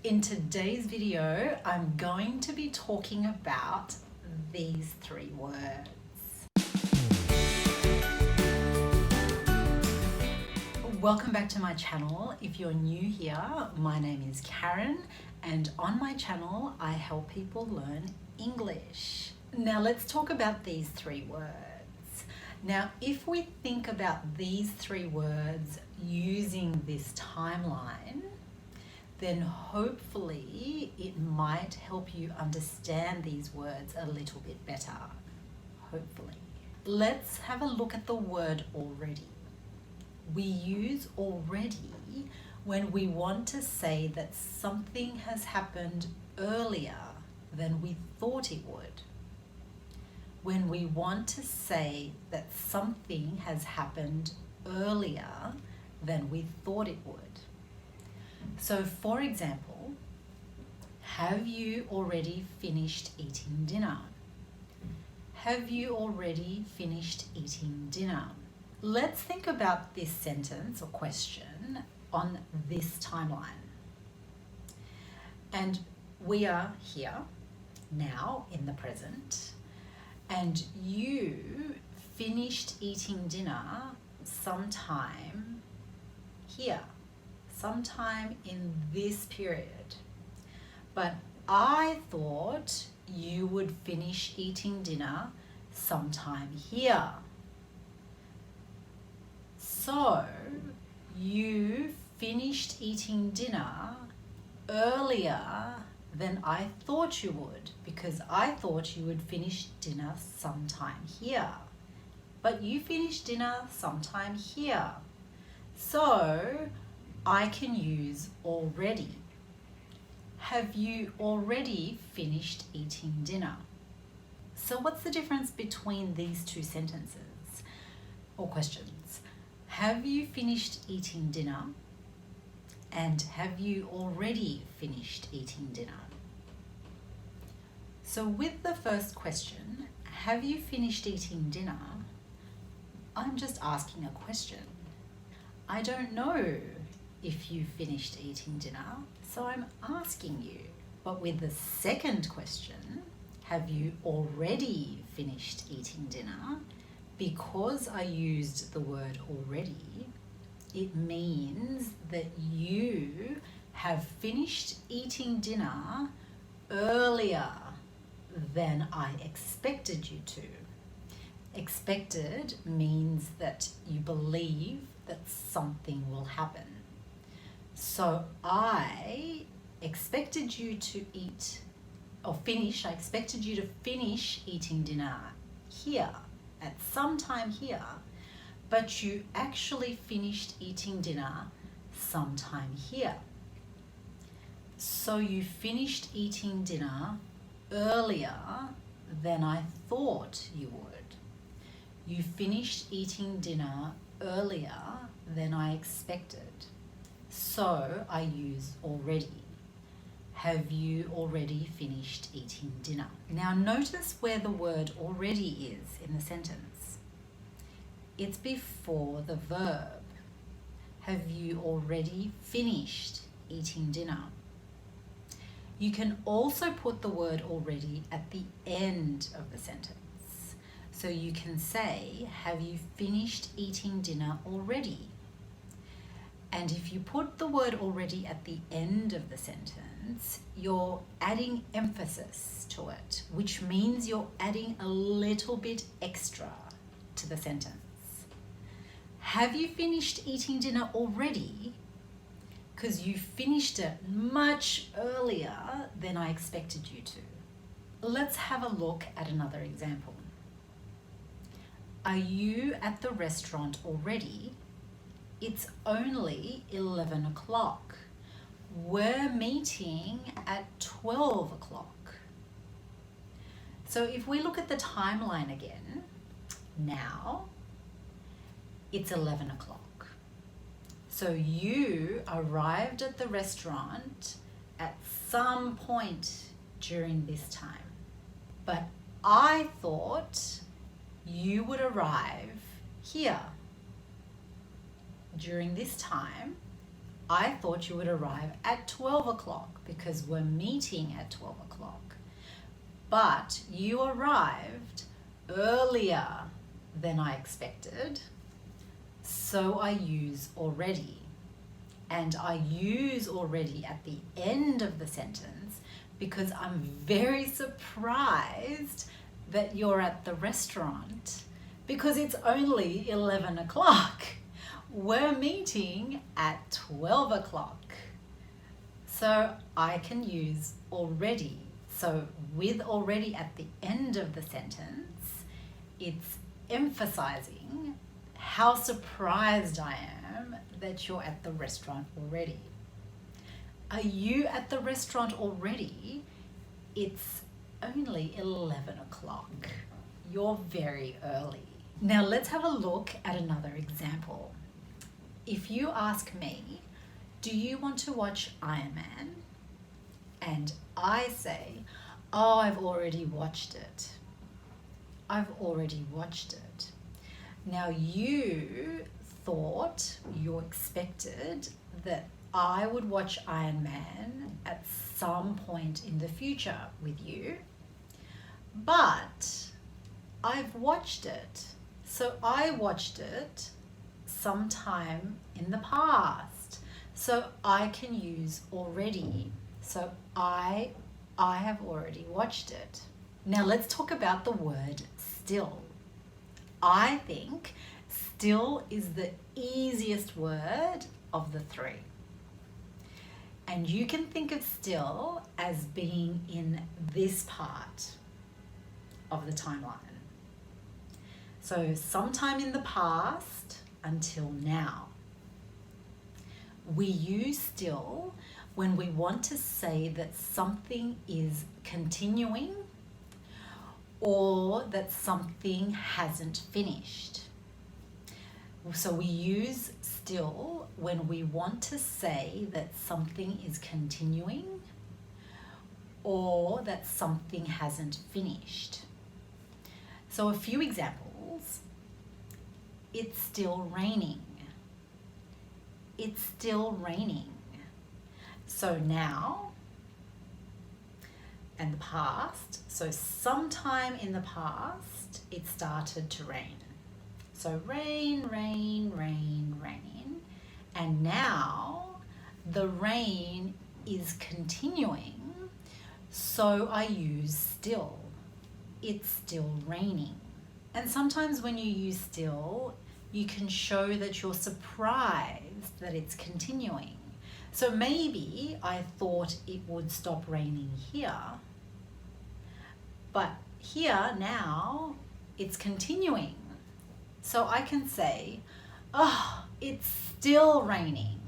In today's video, I'm going to be talking about these three words. Welcome back to my channel. If you're new here, my name is Karen, and on my channel, I help people learn English. Now let's talk about these three words. Now, if we think about these three words using this timeline, then hopefully it might help you understand these words a little bit better. Hopefully. Let's have a look at the word already. We use already when we want to say that something has happened earlier than we thought it would. When we want to say that something has happened earlier than we thought it would. So, for example, have you already finished eating dinner? Have you already finished eating dinner? Let's think about this sentence or question on this timeline. And we are here now in the present, and you finished eating dinner sometime here. Sometime in this period. But I thought you would finish eating dinner sometime here. So you finished eating dinner earlier than I thought you would, because I thought you would finish dinner sometime here. But you finished dinner sometime here. So I can use already. Have you already finished eating dinner? So what's the difference between these two sentences or questions? Have you finished eating dinner? And have you already finished eating dinner? So with the first question, have you finished eating dinner? I'm just asking a question. I don't know if you finished eating dinner, so I'm asking you. But with the second question, have you already finished eating dinner? Because I used the word already, it means that you have finished eating dinner earlier than I expected you to. Expected means that you believe that something will happen. So I expected you to eat or finish, I expected you to finish eating dinner here, at some time here, but you actually finished eating dinner sometime here. So you finished eating dinner earlier than I thought you would. You finished eating dinner earlier than I expected. So I use already. Have you already finished eating dinner? Now notice where the word already is in the sentence. It's before the verb. Have you already finished eating dinner? You can also put the word already at the end of the sentence. So you can say, have you finished eating dinner already? And if you put the word already at the end of the sentence, you're adding emphasis to it, which means you're adding a little bit extra to the sentence. Have you finished eating dinner already? Because you finished it much earlier than I expected you to. Let's have a look at another example. Are you at the restaurant already? It's only 11 o'clock. We're meeting at 12 o'clock. So if we look at the timeline again, now it's 11 o'clock. So you arrived at the restaurant at some point during this time. But I thought you would arrive here during this time I thought you would arrive at 12 o'clock because we're meeting at 12 o'clock. But you arrived earlier than I expected, so I use already. And I use already at the end of the sentence because I'm very surprised that you're at the restaurant because it's only 11 o'clock. We're meeting at 12 o'clock. So I can use already. So with already at the end of the sentence, it's emphasizing how surprised I am that you're at the restaurant already. Are you at the restaurant already? It's only 11 o'clock. You're very early. Now let's have a look at another example. If you ask me, do you want to watch Iron Man? And I say, oh, I've already watched it. I've already watched it. Now you thought, you expected that I would watch Iron Man at some point in the future with you, but I've watched it. So I watched it sometime in the past. So I can use already. So I have already watched it. Now let's talk about the word still. I think still is the easiest word of the three. And you can think of still as being in this part of the timeline. So sometime in the past until now. We use still when we want to say that something is continuing or that something hasn't finished. So we use still when we want to say that something is continuing or that something hasn't finished. So a few examples. It's still raining. It's still raining. So now and the past. So sometime in the past it started to rain. So rain, rain, rain, rain. And now the rain is continuing. So I use still. It's still raining. And sometimes when you use still, you can show that you're surprised that it's continuing. So maybe I thought it would stop raining here, but here now it's continuing. So I can say, oh, it's still raining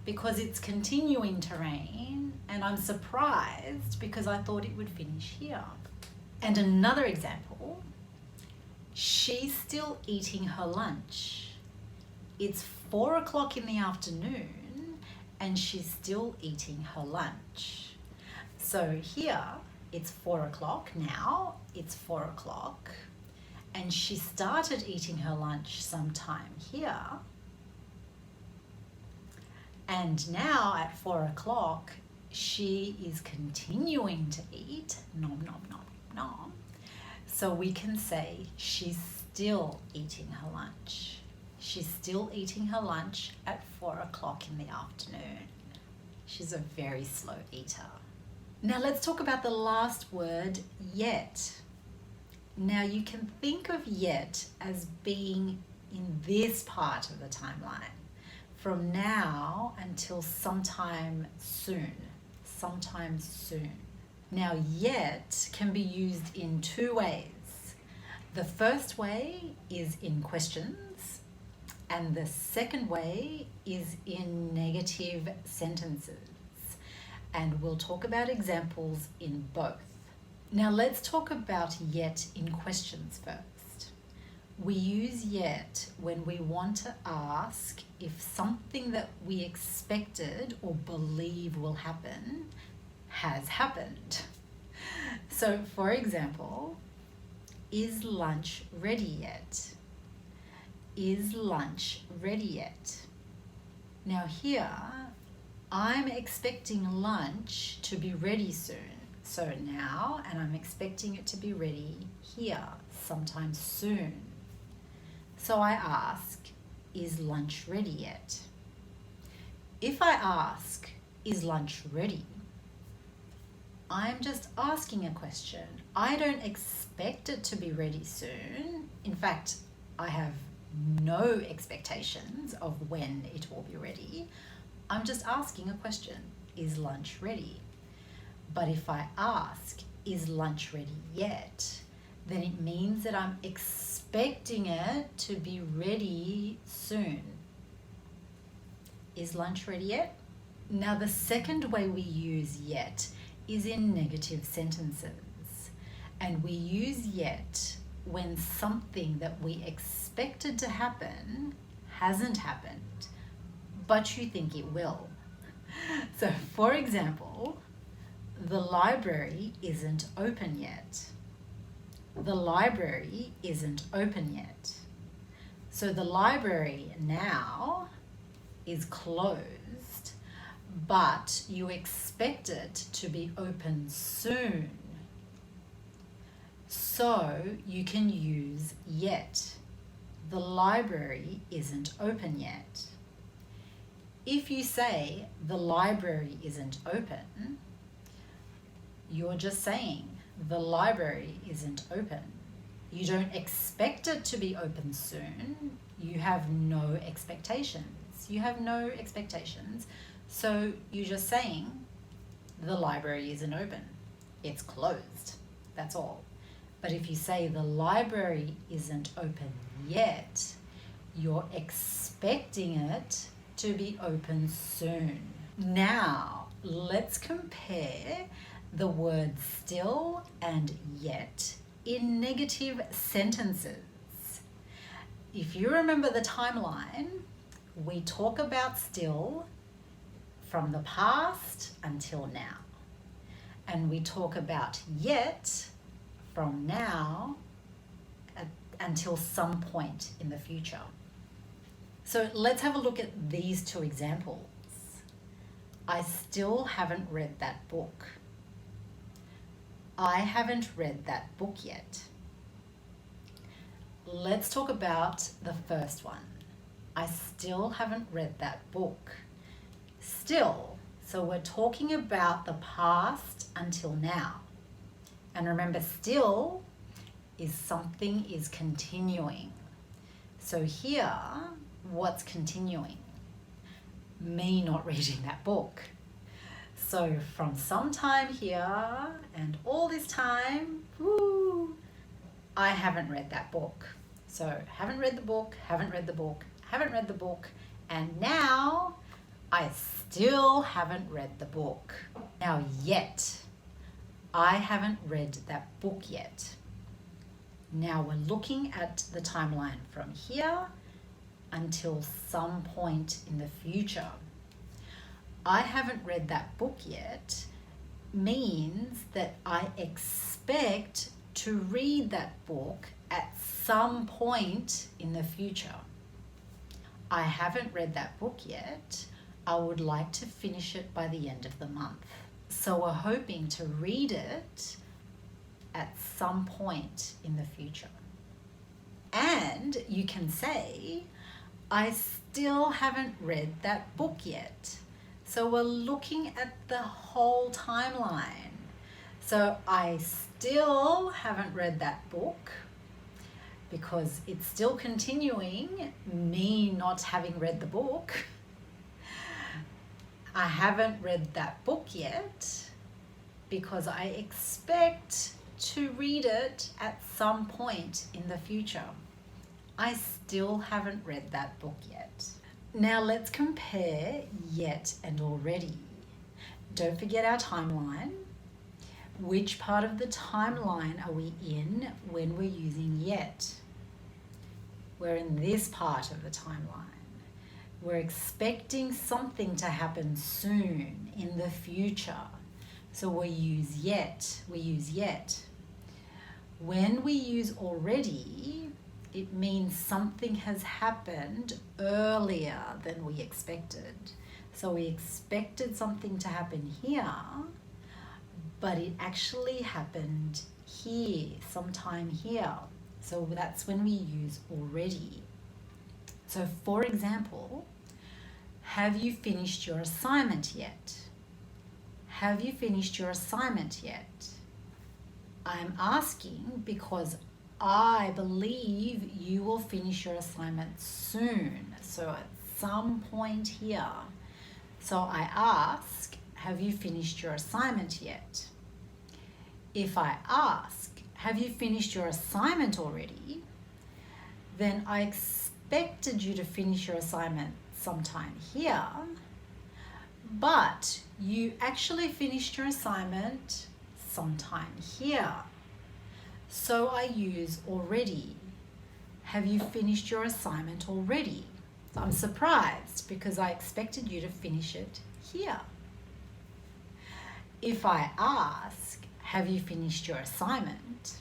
because it's continuing to rain and I'm surprised because I thought it would finish here. And another example, she's still eating her lunch. It's 4 o'clock in the afternoon and she's still eating her lunch. So here it's 4 o'clock now, it's 4 o'clock. And she started eating her lunch sometime here. And now at 4 o'clock, she is continuing to eat, nom, nom, nom, nom. So we can say she's still eating her lunch. She's still eating her lunch at 4 o'clock in the afternoon. She's a very slow eater. Now let's talk about the last word, yet. Now you can think of yet as being in this part of the timeline, from now until sometime soon. Now yet can be used in two ways. The first way is in questions, and the second way is in negative sentences. And we'll talk about examples in both. Now let's talk about yet in questions first. We use yet when we want to ask if something that we expected or believe will happen has happened. So for example, is lunch ready yet? Is lunch ready yet? Now here, I'm expecting lunch to be ready soon. So now, and I'm expecting it to be ready here sometime soon. So I ask, is lunch ready yet? If I ask, is lunch ready? I'm just asking a question. I don't expect it to be ready soon. In fact, I have no expectations of when it will be ready. I'm just asking a question. Is lunch ready? But if I ask, is lunch ready yet? Then it means that I'm expecting it to be ready soon. Is lunch ready yet? Now the second way we use yet is in negative sentences. And we use yet when something that we expected to happen hasn't happened, but you think it will. So for example, the library isn't open yet. The library isn't open yet. So the library now is closed, but you expect it to be open soon. So you can use yet. The library isn't open yet. If you say the library isn't open, you're just saying the library isn't open. You don't expect it to be open soon. You have no expectations. You have no expectations. So you're just saying the library isn't open. It's closed. That's all. But if you say the library isn't open yet, you're expecting it to be open soon. Now, let's compare the words still and yet in negative sentences. If you remember the timeline, we talk about still from the past until now. And we talk about yet from now until some point in the future. So let's have a look at these two examples. I still haven't read that book. I haven't read that book yet. Let's talk about the first one. I still haven't read that book. Still, so we're talking about the past until now. And remember, still is something is continuing. So here, what's continuing? Me not reading that book. So from some time here and all this time, I haven't read that book. So haven't read the book, haven't read the book, haven't read the book, and now I still haven't read the book. Now yet, I haven't read that book yet. Now we're looking at the timeline from here until some point in the future. I haven't read that book yet means that I expect to read that book at some point in the future. I haven't read that book yet. I would like to finish it by the end of the month. So we're hoping to read it at some point in the future. And you can say, I still haven't read that book yet. So we're looking at the whole timeline. So I still haven't read that book because it's still continuing, me not having read the book. I haven't read that book yet because I expect to read it at some point in the future. I still haven't read that book yet. Now let's compare yet and already. Don't forget our timeline. Which part of the timeline are we in when we're using yet? We're in this part of the timeline. We're expecting something to happen soon in the future. So we use yet. When we use already, It means something has happened earlier than we expected. So we expected something to happen here, but it actually happened here, sometime here. So that's when we use already. So for example, have you finished your assignment yet? Have you finished your assignment yet? I'm asking because I believe you will finish your assignment soon. So at some point here. So I ask, have you finished your assignment yet? If I ask, have you finished your assignment already? Then I expected you to finish your assignment sometime here, but you actually finished your assignment sometime here. So I use already. Have you finished your assignment already? I'm surprised because I expected you to finish it here. If I ask, have you finished your assignment?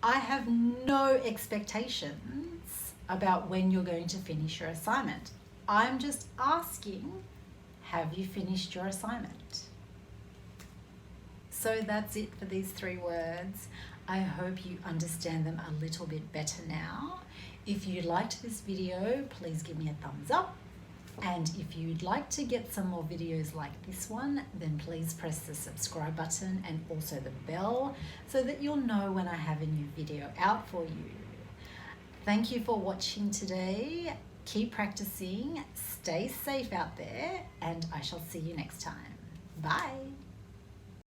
I have no expectations about when you're going to finish your assignment. I'm just asking, have you finished your assignment? So that's it for these 3 words. I hope you understand them a little bit better now. If you liked this video, please give me a thumbs up. And if you'd like to get some more videos like this one, then please press the subscribe button and also the bell so that you'll know when I have a new video out for you. Thank you for watching today. Keep practicing, stay safe out there, and I shall see you next time. Bye.